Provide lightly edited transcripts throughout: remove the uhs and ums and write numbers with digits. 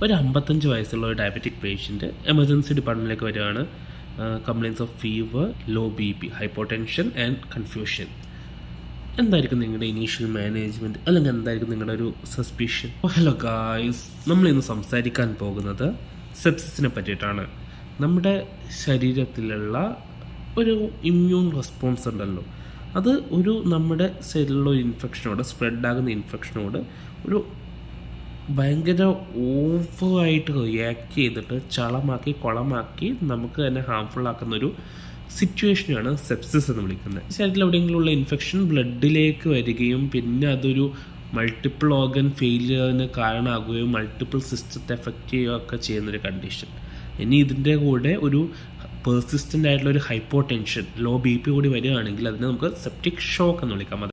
ഒരു 55 വയസ്സുള്ള ഒരു ഡയബറ്റിക് പേഷ്യൻറ്റ് എമർജൻസി ഡിപ്പാർട്ട്മെൻറ്റിലേക്ക് വരികയാണ്. Complaints of fever, low BP, hypotension and confusion. എന്തായിരിക്കും നിങ്ങളുടെ ഇനീഷ്യൽ മാനേജ്മെൻറ്റ്, അല്ലെങ്കിൽ എന്തായിരിക്കും നിങ്ങളുടെ ഒരു സസ്പിഷൻ? ഹലോ ഗായ്സ്, നമ്മളിന്ന് സംസാരിക്കാൻ പോകുന്നത് സെപ്സിസിനെ പറ്റിയിട്ടാണ്. നമ്മുടെ ശരീരത്തിലുള്ള ഒരു ഇമ്മ്യൂൺ റെസ്പോൺസ് ഉണ്ടല്ലോ, അത് നമ്മുടെ ശരീരത്തിലുള്ള ഒരു ഇൻഫെക്ഷനോട്, സ്പ്രെഡാകുന്ന ഇൻഫെക്ഷനോട് ഒരു ഭയങ്കര ഓവറായിട്ട് റിയാക്ട് ചെയ്തിട്ട് ചളമാക്കി കുളമാക്കി നമുക്ക് തന്നെ ഹാംഫുൾ ആക്കുന്നൊരു സിറ്റുവേഷനാണ് സെപ്സിസ് എന്ന് വിളിക്കുന്നത്. ശരീരത്തിൽ എവിടെയെങ്കിലുമുള്ള ഇൻഫെക്ഷൻ ബ്ലഡിലേക്ക് വരികയും പിന്നെ അതൊരു മൾട്ടിപ്പിൾ ഓർഗൻ ഫെയിലിയറിന് കാരണമാകുകയും മൾട്ടിപ്പിൾ സിസ്റ്റത്തെ എഫക്റ്റ് ചെയ്യുകയൊക്കെ ചെയ്യുന്നൊരു കണ്ടീഷൻ. ഇനി ഇതിൻ്റെ കൂടെ ഒരു പെർസിസ്റ്റൻ്റ് ആയിട്ടുള്ള ഒരു ഹൈപ്പോടെൻഷൻ, ലോ BP കൂടി വരികയാണെങ്കിൽ അതിനെ നമുക്ക് സെപ്റ്റിക് ഷോക്ക് എന്ന് വിളിക്കാം.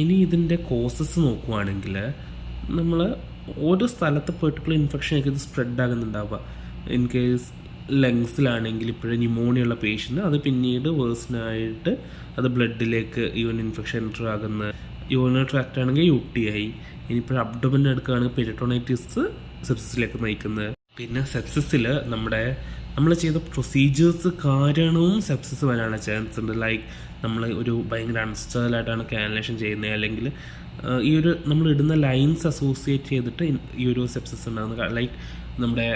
ഇനി ഇതിൻ്റെ കോസസ് നോക്കുകയാണെങ്കിൽ നമ്മൾ ഓരോ സ്ഥലത്ത് പെർട്ടിക്കുലർ ഇൻഫെക്ഷനൊക്കെ ഇത് സ്പ്രെഡ് ആകുന്നുണ്ടാവുക. ഇൻ കേസ് ലങ്സിലാണെങ്കിൽ ഇപ്പോഴും ന്യൂമോണിയുള്ള പേഷ്യൻ്റ്, അത് പിന്നീട് വേഴ്സനായിട്ട് അത് ബ്ലഡിലേക്ക് ഇൻഫെക്ഷൻ എൻ്റർ ആകുന്ന, യൂറിനറി ട്രാക്റ്റ് ആണെങ്കിൽ UTI, ഇനിയിപ്പോൾ അബ്ഡോമൻ എടുക്കുകയാണെങ്കിൽ പെരിറ്റോണൈറ്റിസ് സെപ്സിസിലേക്ക് നയിക്കുന്നത്. പിന്നെ സെപ്സിസിൽ നമ്മൾ ചെയ്ത പ്രൊസീജിയേഴ്സ് കാരണവും സെപ്സിസ് വരാനുള്ള ചാൻസ് ഉണ്ട്. ലൈക്ക് നമ്മൾ ഒരു ഭയങ്കര അൺസ്റ്റേബിളായിട്ടാണ് കാനലേഷൻ ചെയ്യുന്നത്, അല്ലെങ്കിൽ നമ്മൾ ഇടുന്ന ലൈൻസ് അസോസിയേറ്റ് ചെയ്തിട്ട് ഈ ഒരു സെപ്സിസ് ഉണ്ടാകുന്നത്. ലൈക്ക് നമ്മുടെ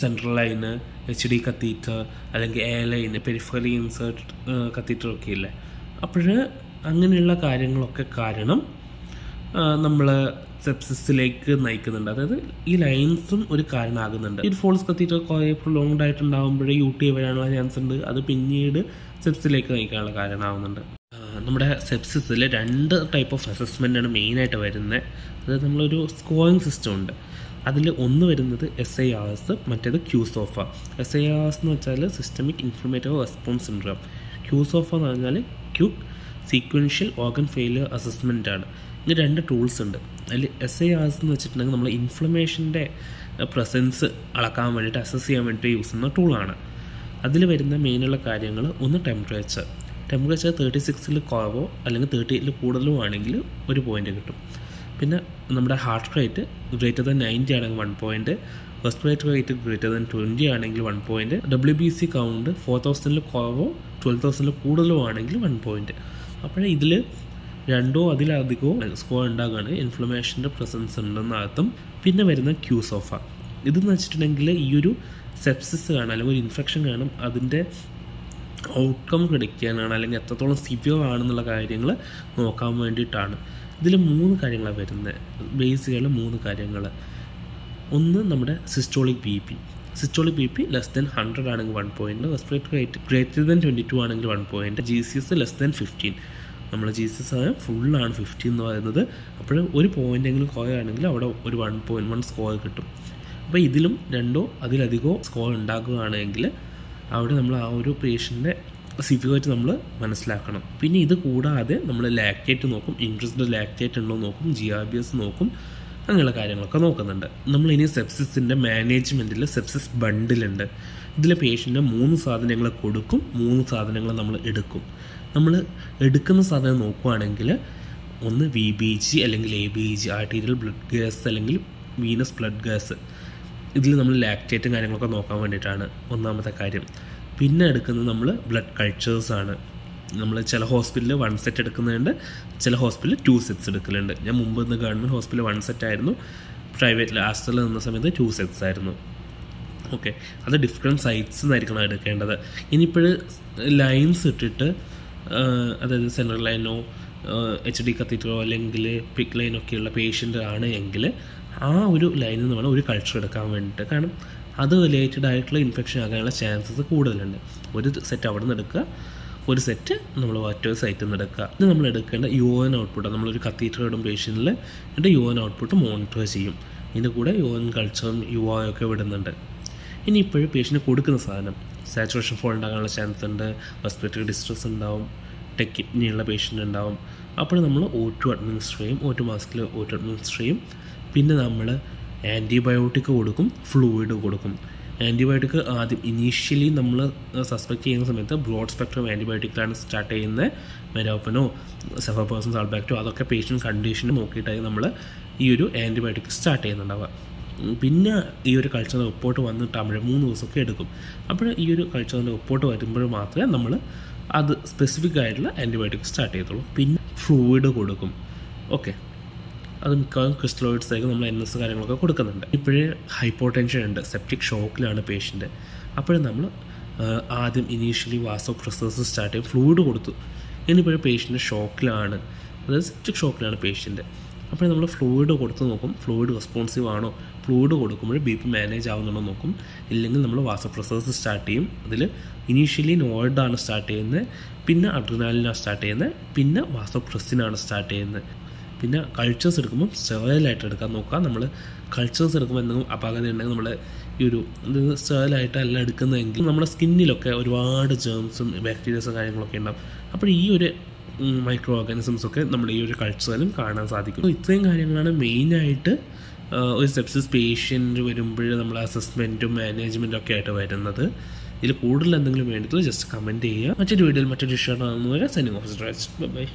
സെൻട്രൽ ലൈന്, HD കത്തീറ്റർ, അല്ലെങ്കിൽ A ലൈന്, പെരിഫറലി ഇൻസേർട്ട് കത്തീറ്റർ ഒക്കെ ഇല്ലേ. അപ്പോൾ അങ്ങനെയുള്ള കാര്യങ്ങളൊക്കെ കാരണം നമ്മൾ സെപ്സിസിലേക്ക് നയിക്കുന്നുണ്ട്. അതായത് ഈ ലൈൻസും ഒരു കാരണമാകുന്നുണ്ട്. ഈ ഫോൾസ് കത്തീറ്റർ കുറേ പ്രൊലോങ്ഡ് ആയിട്ടുണ്ടാകുമ്പോഴേ UTI വരാനുള്ള ചാൻസ് ഉണ്ട്. അത് പിന്നീട് സെപ്സിസിലേക്ക് നയിക്കാനുള്ള കാരണമാകുന്നുണ്ട്. നമ്മുടെ സെപ്സിസിൽ 2 ടൈപ്പ് ഓഫ് അസസ്മെൻ്റാണ് മെയിനായിട്ട് വരുന്നത്. അതായത് നമ്മളൊരു സ്കോറിങ് സിസ്റ്റം ഉണ്ട്. അതിൽ ഒന്ന് വരുന്നത് SIRS, മറ്റേത് QSOFA. SIRS എന്ന് വെച്ചാൽ systemic inflammatory response syndrome. QSOFA എന്ന് പറഞ്ഞാൽ quake sequential organ failure assessment ആണ്. ഇങ്ങനെ 2 ടൂൾസ് ഉണ്ട്. അതിൽ SIRS എന്ന് വെച്ചിട്ടുണ്ടെങ്കിൽ നമ്മൾ ഇൻഫ്ലമേഷൻ്റെ പ്രസൻസ് അളക്കാൻ വേണ്ടിയിട്ട്, അസസ് ചെയ്യാൻ വേണ്ടിയിട്ട് യൂസ് ചെയ്യുന്ന ടൂളാണ്. അതിൽ വരുന്ന മെയിനുള്ള കാര്യങ്ങൾ, ഒന്ന് ടെമ്പറേച്ചർ 36ൽ കുറവോ അല്ലെങ്കിൽ 30ൽ കൂടുതലോ ആണെങ്കിൽ 1 പോയിൻ്റ് കിട്ടും. പിന്നെ നമ്മുടെ ഹാർട്ട് റേറ്റ് ഗ്രേറ്റർ ദാൻ 90 ആണെങ്കിൽ 1 point, respiratory rate greater than 20 ആണെങ്കിൽ 1 പോയിൻ്റ്, WBC കൗണ്ട് 4000ൽ കുറവോ 12,000ൽ കൂടുതലോ ആണെങ്കിൽ 1 പോയിൻ്റ്. അപ്പോൾ ഇതിൽ 2ഓ അതിലധികമോ സ്കോർ ഉണ്ടാകുകയാണ് ഇൻഫ്ലമേഷൻ്റെ പ്രസൻസ് ഉണ്ടെന്ന അർത്ഥം. പിന്നെ വരുന്ന QSOFA. ഇതെന്ന് വെച്ചിട്ടുണ്ടെങ്കിൽ ഈ ഒരു സെപ്സിസ് കാണാൻ, അല്ലെങ്കിൽ ഒരു ഇൻഫെക്ഷൻ കാണും, അതിൻ്റെ ഔട്ട്കം പ്രെഡിക്റ്റ് ചെയ്യാനാണ്, അല്ലെങ്കിൽ എത്രത്തോളം സിവിയർ ആണെന്നുള്ള കാര്യങ്ങൾ നോക്കാൻ വേണ്ടിയിട്ടാണ്. ഇതിൽ 3 കാര്യങ്ങളാണ് വരുന്നത്. ബേസിക്കലി 3 കാര്യങ്ങൾ. ഒന്ന് നമ്മുടെ systolic BP. Systolic BP less than 100 ആണെങ്കിൽ 1 point, respiratory rate greater than 22 ആണെങ്കിൽ 1 പോയിൻ്റ്, GCS ലെസ് ദാൻ 15. നമ്മൾ GCS ഫുള്ളാണ് 50 എന്ന് പറയുന്നത്. അപ്പോൾ 1 പോയിൻ്റെങ്കിലും കുറയാണെങ്കിൽ അവിടെ ഒരു 1 സ്കോർ കിട്ടും. അപ്പോൾ ഇതിലും 2ഓ അതിലധികമോ സ്കോർ ഉണ്ടാക്കുകയാണെങ്കിൽ അവിടെ നമ്മൾ ആ ഒരു പേഷ്യൻ്റെ സിവിയറിറ്റി നമ്മൾ മനസ്സിലാക്കണം. പിന്നെ ഇത് കൂടാതെ നമ്മൾ ലാക്റ്റേറ്റ് നോക്കും, ഇൻക്രീസ്ഡ് ലാക്റ്റേറ്റ് ഉണ്ടോ നോക്കും, GRBS നോക്കും, അങ്ങനെയുള്ള കാര്യങ്ങളൊക്കെ നോക്കുന്നുണ്ട്. നമ്മളിനി സെപ്സിസിൻ്റെ മാനേജ്മെൻറ്റിൽ സെപ്സിസ് ബണ്ടിലുണ്ട്. ഇതിൽ പേഷ്യൻ്റ് 3 സാധനങ്ങൾ കൊടുക്കും, 3 സാധനങ്ങൾ നമ്മൾ എടുക്കും. നമ്മൾ എടുക്കുന്ന സാധനം നോക്കുകയാണെങ്കിൽ ഒന്ന് VBG അല്ലെങ്കിൽ ABG, ആർട്ടീരിയൽ ബ്ലഡ് ഗ്യാസ് അല്ലെങ്കിൽ വീനസ് ബ്ലഡ് ഗ്യാസ്. ഇതിൽ നമ്മൾ ലാക്റ്റേറ്റും കാര്യങ്ങളൊക്കെ നോക്കാൻ വേണ്ടിയിട്ടാണ് ഒന്നാമത്തെ കാര്യം. പിന്നെ എടുക്കുന്നത് നമ്മൾ ബ്ലഡ് കൾച്ചേഴ്സാണ്. നമ്മൾ ചില ഹോസ്പിറ്റലിൽ 1 സെറ്റ് എടുക്കുന്നുണ്ട്, ചില ഹോസ്പിറ്റലിൽ 2 സെറ്റ്സ് എടുക്കലുണ്ട്. ഞാൻ മുമ്പ് നിന്ന് ഗവൺമെൻറ് ഹോസ്പിറ്റലിൽ 1 സെറ്റ് ആയിരുന്നു, പ്രൈവറ്റിൽ ആസ്റ്ററിൽ നിന്ന സമയത്ത് 2 സെറ്റ്സ് ആയിരുന്നു. ഓക്കെ, അത് ഡിഫറെൻറ്റ് സൈറ്റ്സ് നിന്നായിരിക്കണം എടുക്കേണ്ടത്. ഇനിയിപ്പോൾ ലൈൻസ് ഇട്ടിട്ട്, അതായത് സെൻട്രൽ ലൈനോ HD കത്തീറ്ററോ അല്ലെങ്കിൽ പിക് ലൈനൊക്കെയുള്ള പേഷ്യൻ്റ് ആണ് എങ്കിൽ ആ ഒരു ലൈനിൽ നിന്ന് വേണം ഒരു കൾച്ചർ എടുക്കാൻ വേണ്ടിയിട്ട്. കാരണം അത് റിലേറ്റഡ് ആയിട്ടുള്ള ഇൻഫെക്ഷൻ ആകാനുള്ള ചാൻസസ് കൂടുതലുണ്ട്. ഒരു സെറ്റ് അവിടെ നിന്ന് എടുക്കുക, ഒരു സെറ്റ് നമ്മൾ മറ്റൊരു സൈറ്റിൽ നിന്ന് എടുക്കുക. ഇത് നമ്മൾ എടുക്കേണ്ട UN ഔട്ട്പുട്ട്. നമ്മളൊരു കത്തീറ്റർ ഇടും പേഷ്യൻറ്റിൽ, എന്നിട്ട് UN ഔട്ട്പുട്ട് മോണിറ്റർ ചെയ്യും. ഇതിൻ്റെ കൂടെ UN കൾച്ചറും UI ഒക്കെ വിടുന്നുണ്ട്. ഇനി ഇപ്പോഴും പേഷ്യൻറ്റ് കൊടുക്കുന്ന സാധനം സാച്ചുറേഷൻ ഫോൾ ഉണ്ടാകാനുള്ള ചാൻസ് ഉണ്ട്, റെസ്പിറേറ്ററി ഡിസ്ട്രസ് ഉണ്ടാവും, കിഡ്നിയുള്ള പേഷ്യൻ്റ് ഉണ്ടാവും. അപ്പോൾ നമ്മൾ O2 അഡ്മിനിസ്റ്റർ ചെയ്യും, O2 മാസ്കിൽ O2 അഡ്മിനിസ്റ്റർ ചെയ്യും. പിന്നെ നമ്മൾ ആൻറ്റിബയോട്ടിക് കൊടുക്കും, ഫ്ലൂയിഡ് കൊടുക്കും. ആൻറ്റിബയോട്ടിക് ആദ്യം ഇനീഷ്യലി നമ്മൾ സസ്പെക്റ്റ് ചെയ്യുന്ന സമയത്ത് ബ്രോഡ് സ്പെക്ട്രം ആൻറ്റിബയോട്ടിക്കിലാണ് സ്റ്റാർട്ട് ചെയ്യുന്നത്. മെരോപ്പനോ സെഫാപേഴ്സൺ സാൾബാക്റ്റോ അതൊക്കെ പേഷ്യൻ്റ് കണ്ടീഷന് നോക്കിയിട്ടായി നമ്മൾ ഈ ഒരു ആൻറ്റിബയോട്ടിക് സ്റ്റാർട്ട് ചെയ്യുന്നുണ്ടാവുക. പിന്നെ ഈ ഒരു കൾച്ചറിൻ്റെ റിപ്പോർട്ട് വന്നിട്ട് 3 ദിവസമൊക്കെ എടുക്കും. അപ്പോൾ ഈ ഒരു കൾച്ചറിൻ്റെ റിപ്പോർട്ട് വരുമ്പോൾ മാത്രമേ നമ്മൾ അത് സ്പെസിഫിക് ആയിട്ടുള്ള ആൻറ്റിബയോട്ടിക് സ്റ്റാർട്ട് ചെയ്യത്തുള്ളൂ. പിന്നെ ഫ്ലൂയിഡ് കൊടുക്കും. ഓക്കെ, അത് മിക്കവാറും ക്രിസ്റ്റലോയിഡ്സ് ആയിരിക്കും നമ്മൾ NS കാര്യങ്ങളൊക്കെ കൊടുക്കുന്നുണ്ട്. ഇപ്പോഴേ ഹൈപ്പോടെൻഷൻ ഉണ്ട്, സെപ്റ്റിക് ഷോക്കിലാണ് പേഷ്യൻ്റ്. അപ്പോഴും നമ്മൾ ആദ്യം ഇനീഷ്യലി വാസോപ്രസേഴ്സ് സ്റ്റാർട്ട് ചെയ്യും, ഫ്ലൂയിഡ് കൊടുത്തു. ഇനിയിപ്പോഴും പേഷ്യൻ്റ് ഷോക്കിലാണ്, അതായത് സെപ്റ്റിക് ഷോക്കിലാണ് പേഷ്യൻ്റ്. അപ്പോൾ നമ്മൾ ഫ്ലൂയിഡ് കൊടുത്ത് നോക്കും, ഫ്ലൂയിഡ് റെസ്പോൺസീവ് ആണോ, ഫ്ലൂയിഡ് കൊടുക്കുമ്പോൾ BP മാനേജ് ആവുന്നുണ്ടോ നോക്കും. ഇല്ലെങ്കിൽ നമ്മൾ വാസോപ്രസേഴ്സ് സ്റ്റാർട്ട് ചെയ്യും. അതിൽ ഇനീഷ്യലി നോയിഡാണ് സ്റ്റാർട്ട് ചെയ്യുന്നത്, പിന്നെ അഡ്രിനാലിനാണ് സ്റ്റാർട്ട് ചെയ്യുന്നത്, പിന്നെ വാസോപ്രസ്സിനാണ് സ്റ്റാർട്ട് ചെയ്യുന്നത്. പിന്നെ കൾച്ചേഴ്സ് എടുക്കുമ്പോൾ സ്റ്റെറൈലായിട്ട് എടുക്കാൻ നോക്കുക. നമ്മൾ കൾച്ചേഴ്സ് എടുക്കുമ്പോൾ എന്തെങ്കിലും അപാകത ഉണ്ടെങ്കിൽ നമ്മൾ ഈ ഒരു സ്റ്റെറൈലായിട്ടല്ല എടുക്കുന്നതെങ്കിൽ നമ്മുടെ സ്കിന്നിലൊക്കെ ഒരുപാട് ജേംസും ബാക്ടീരിയസും കാര്യങ്ങളൊക്കെ ഉണ്ടാകും. അപ്പോൾ ഈ ഒരു മൈക്രോ ഓർഗാനിസംസൊക്കെ നമ്മൾ ഈ ഒരു കൾച്ചറിലും കാണാൻ സാധിക്കും. ഇത്രയും കാര്യങ്ങളാണ് മെയിനായിട്ട് ഒരു സെപ്സിസ് പേഷ്യൻ്റ് വരുമ്പോൾ നമ്മൾ അസസ്മെൻറ്റും മാനേജ്മെൻറ്റും ഒക്കെ ആയിട്ട് വരുന്നത്. ഇതിൽ കൂടുതൽ എന്തെങ്കിലും വേണ്ടിയിട്ടുള്ള ജസ്റ്റ് കമൻറ്റ് ചെയ്യുക. മറ്റൊരു വീഡിയോയിൽ മറ്റൊരു ഇഷ്യൂ ആണെന്ന് വരെ സൈനിങ് ഓഫ്. ബൈ.